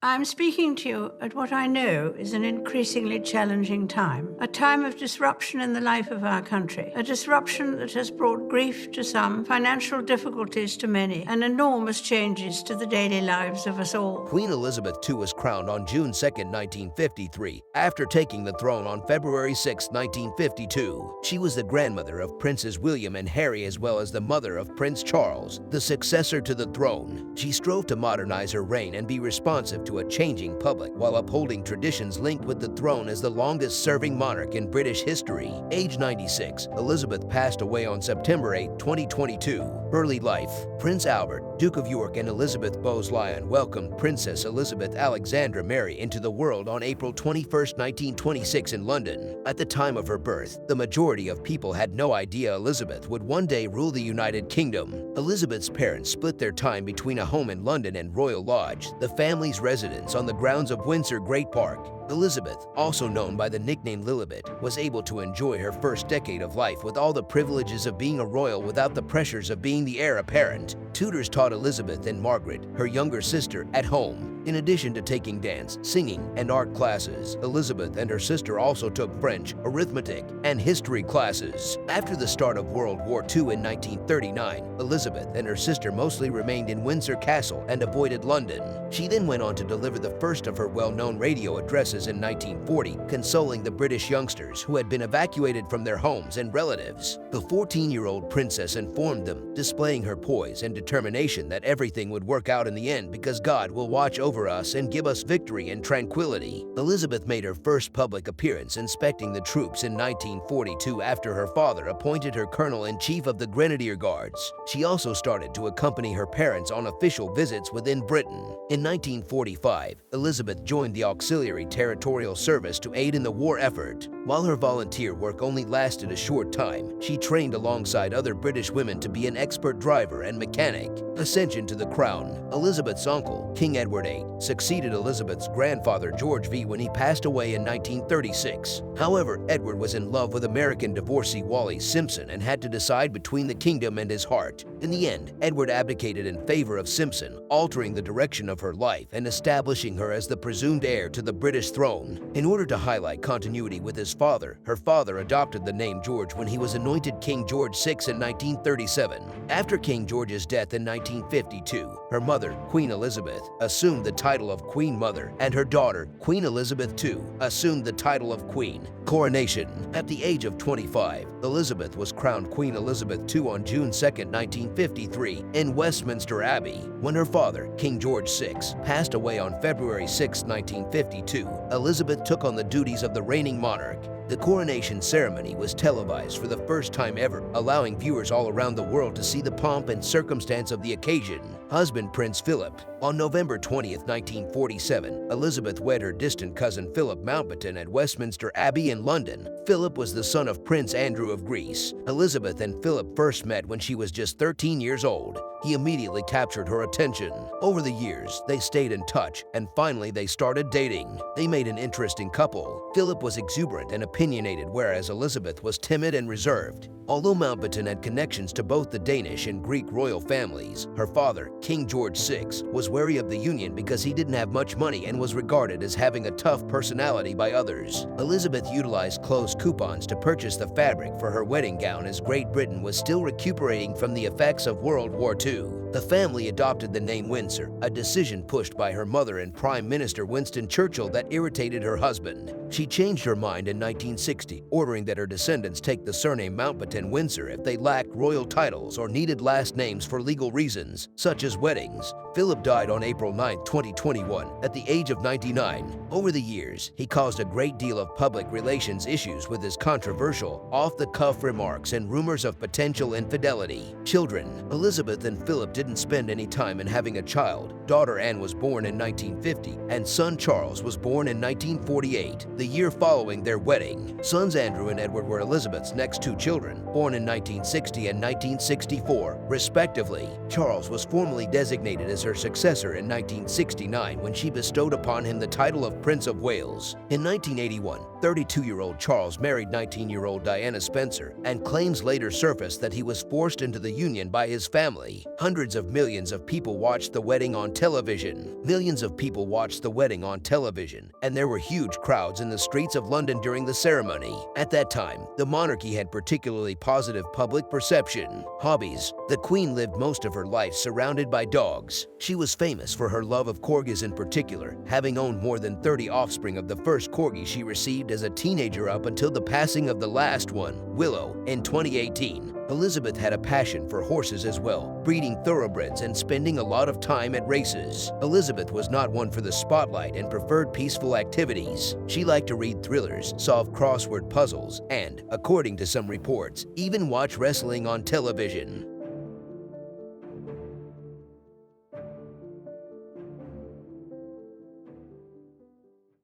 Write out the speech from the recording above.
I'm speaking to you at what I know is an increasingly challenging time, a time of disruption in the life of our country, a disruption that has brought grief to some, financial difficulties to many, and enormous changes to the daily lives of us all. Queen Elizabeth II was crowned on June 2, 1953, after taking the throne on February 6, 1952. She was the grandmother of Princes William and Harry as well as the mother of Prince Charles, the successor to the throne. She strove to modernize her reign and be responsive to a changing public while upholding traditions linked with the throne as the longest-serving monarch in British history. Age 96, Elizabeth passed away on September 8, 2022. Early life: Prince Albert, Duke of York, and Elizabeth Bowes-Lyon welcomed Princess Elizabeth Alexandra Mary into the world on April 21, 1926 in London. At the time of her birth, the majority of people had no idea Elizabeth would one day rule the United Kingdom. Elizabeth's parents split their time between a home in London and Royal Lodge, the family's residence on the grounds of Windsor Great Park. Elizabeth, also known by the nickname Lilibet, was able to enjoy her first decade of life with all the privileges of being a royal without the pressures of being the heir apparent. Tutors taught Elizabeth and Margaret, her younger sister, at home. In addition to taking dance, singing, and art classes, Elizabeth and her sister also took French, arithmetic, and history classes. After the start of World War II in 1939, Elizabeth and her sister mostly remained in Windsor Castle and avoided London. She then went on to deliver the first of her well-known radio addresses in 1940, consoling the British youngsters who had been evacuated from their homes and relatives. The 14-year-old princess informed them, displaying her poise and determination that everything would work out in the end because God will watch over us and give us victory and tranquility. Elizabeth made her first public appearance inspecting the troops in 1942 after her father appointed her colonel-in-chief of the Grenadier Guards. She also started to accompany her parents on official visits within Britain. In 1945, Elizabeth joined the Auxiliary Territorial Service to aid in the war effort. While her volunteer work only lasted a short time, she trained alongside other British women to be an expert driver and mechanic. Ascension to the crown: Elizabeth's uncle, King Edward VIII, succeeded Elizabeth's grandfather George V when he passed away in 1936. However, Edward was in love with American divorcee Wallis Simpson and had to decide between the kingdom and his heart. In the end, Edward abdicated in favor of Simpson, altering the direction of her life and establishing her as the presumed heir to the British throne. In order to highlight continuity with his father, her father adopted the name George when he was anointed King George VI in 1937. After King George's death in 1952, her mother, Queen Elizabeth, assumed the title of Queen Mother, and her daughter, Queen Elizabeth II, assumed the title of Queen. Coronation: at the age of 25, Elizabeth was crowned Queen Elizabeth II on June 2, 1953, in Westminster Abbey. When her father, King George VI, passed away on February 6, 1952, Elizabeth took on the duties of the reigning monarch. The coronation ceremony was televised for the first time ever, allowing viewers all around the world to see the pomp and circumstance of the occasion. Husband Prince Philip: on November 20, 1947, Elizabeth wed her distant cousin Philip Mountbatten at Westminster Abbey in London. Philip was the son of Prince Andrew of Greece. Elizabeth and Philip first met when she was just 13 years old. He immediately captured her attention. Over the years, they stayed in touch, and finally they started dating. They made an interesting couple. Philip was exuberant and opinionated, whereas Elizabeth was timid and reserved. Although Mountbatten had connections to both the Danish and Greek royal families, her father, King George VI, was wary of the union because he didn't have much money and was regarded as having a tough personality by others. Elizabeth utilized closed coupons to purchase the fabric for her wedding gown as Great Britain was still recuperating from the effects of World War II. The family adopted the name Windsor, a decision pushed by her mother and Prime Minister Winston Churchill that irritated her husband. She changed her mind in 1960, ordering that her descendants take the surname Mountbatten Windsor if they lacked royal titles or needed last names for legal reasons, such as weddings. Philip died on April 9, 2021, at the age of 99. Over the years, he caused a great deal of public relations issues with his controversial, off-the-cuff remarks and rumors of potential infidelity. Children: Elizabeth and Philip didn't spend any time in having a child. Daughter Anne was born in 1950, and son Charles was born in 1948, the year following their wedding. Sons Andrew and Edward were Elizabeth's next two children, born in 1960 and 1964, respectively. Charles was formally formally designated as her successor in 1969 when she bestowed upon him the title of Prince of Wales. In 1981, 32-year-old Charles married 19-year-old Diana Spencer, and claims later surfaced that he was forced into the union by his family. Hundreds of millions of people watched the wedding on television. Millions of people watched the wedding on television, and there were huge crowds in the streets of London during the ceremony. At that time, the monarchy had particularly positive public perception. Hobbies. The Queen lived most of her life surrounded by dogs. She was famous for her love of corgis in particular, having owned more than 30 offspring of the first corgi she received as a teenager up until the passing of the last one, Willow, in 2018. Elizabeth had a passion for horses as well, breeding thoroughbreds and spending a lot of time at races. Elizabeth was not one for the spotlight and preferred peaceful activities. She liked to read thrillers, solve crossword puzzles, and, according to some reports, even watch wrestling on television.